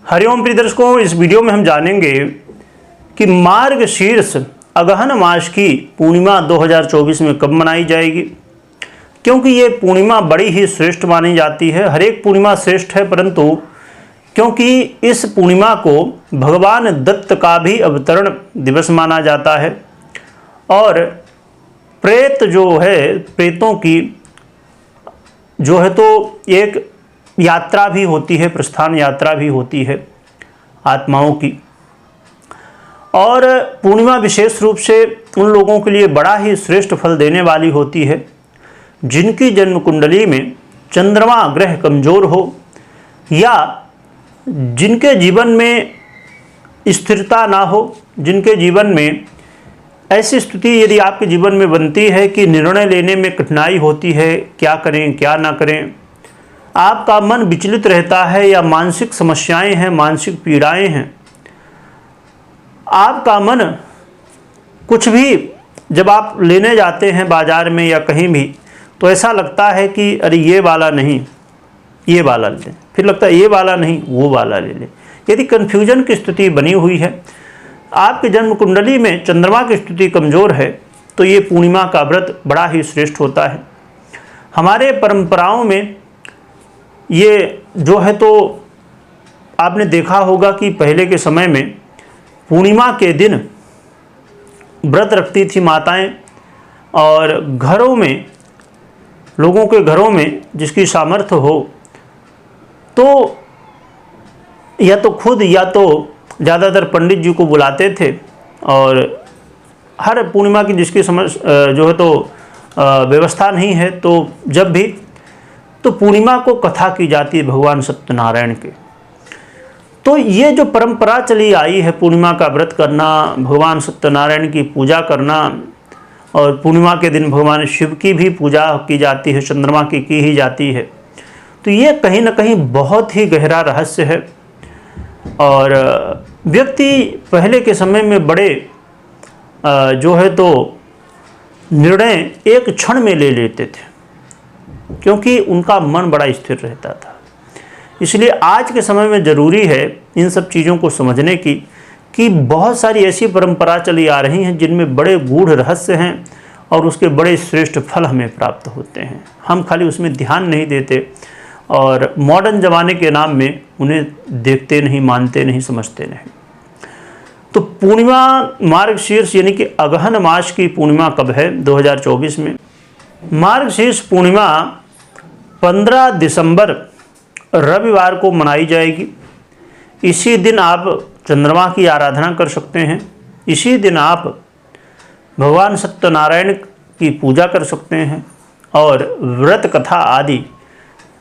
हरिओम प्रिय दर्शकों, इस वीडियो में हम जानेंगे कि मार्गशीर्ष अगहन मास की पूर्णिमा 2024 में कब मनाई जाएगी। क्योंकि ये पूर्णिमा बड़ी ही श्रेष्ठ मानी जाती है। हर एक पूर्णिमा श्रेष्ठ है, परंतु क्योंकि इस पूर्णिमा को भगवान दत्त का भी अवतरण दिवस माना जाता है और प्रेत जो है, प्रेतों की जो है तो एक यात्रा भी होती है, प्रस्थान यात्रा भी होती है आत्माओं की। और पूर्णिमा विशेष रूप से उन लोगों के लिए बड़ा ही श्रेष्ठ फल देने वाली होती है जिनकी जन्म कुंडली में चंद्रमा ग्रह कमजोर हो या जिनके जीवन में स्थिरता ना हो, जिनके जीवन में ऐसी स्थिति यदि आपके जीवन में बनती है कि निर्णय लेने में कठिनाई होती है, क्या करें क्या ना करें, आपका मन विचलित रहता है या मानसिक समस्याएं हैं, मानसिक पीड़ाएं हैं, आपका मन कुछ भी जब आप लेने जाते हैं बाजार में या कहीं भी तो ऐसा लगता है कि अरे ये वाला नहीं ये वाला ले लें, फिर लगता है ये वाला नहीं वो वाला ले लें। यदि कन्फ्यूजन की स्थिति बनी हुई है, आपके जन्म कुंडली में चंद्रमा की स्थिति कमज़ोर है, तो ये पूर्णिमा का व्रत बड़ा ही श्रेष्ठ होता है। हमारे परंपराओं में ये जो है तो आपने देखा होगा कि पहले के समय में पूर्णिमा के दिन व्रत रखती थी माताएं और घरों में, लोगों के घरों में जिसकी सामर्थ्य हो तो या तो खुद या तो ज़्यादातर पंडित जी को बुलाते थे और हर पूर्णिमा की जिसकी समझ जो है तो व्यवस्था नहीं है तो जब भी तो पूर्णिमा को कथा की जाती है भगवान सत्यनारायण के। तो ये जो परंपरा चली आई है पूर्णिमा का व्रत करना, भगवान सत्यनारायण की पूजा करना, और पूर्णिमा के दिन भगवान शिव की भी पूजा की जाती है, चंद्रमा की ही जाती है। तो ये कहीं ना कहीं बहुत ही गहरा रहस्य है और व्यक्ति पहले के समय में बड़े जो है तो निर्णय एक क्षण में ले लेते थे क्योंकि उनका मन बड़ा स्थिर रहता था। इसलिए आज के समय में ज़रूरी है इन सब चीज़ों को समझने की कि बहुत सारी ऐसी परंपरा चली आ रही हैं जिनमें बड़े गूढ़ रहस्य हैं और उसके बड़े श्रेष्ठ फल हमें प्राप्त होते हैं। हम खाली उसमें ध्यान नहीं देते और मॉडर्न ज़माने के नाम में उन्हें देखते नहीं, मानते नहीं, समझते नहीं। तो पूर्णिमा मार्गशीर्ष यानी कि अगहन मास की पूर्णिमा कब है 2024 में? मार्गशीर्ष पूर्णिमा 15 दिसंबर रविवार को मनाई जाएगी। इसी दिन आप चंद्रमा की आराधना कर सकते हैं, इसी दिन आप भगवान सत्यनारायण की पूजा कर सकते हैं और व्रत कथा आदि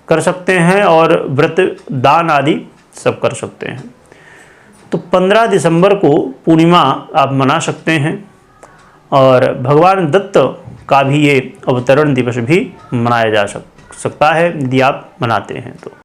कर सकते हैं और व्रत दान आदि सब कर सकते हैं। तो 15 दिसंबर को पूर्णिमा आप मना सकते हैं और भगवान दत्त का भी ये अवतरण दिवस भी मनाया जा सकता है यदि आप मनाते हैं तो।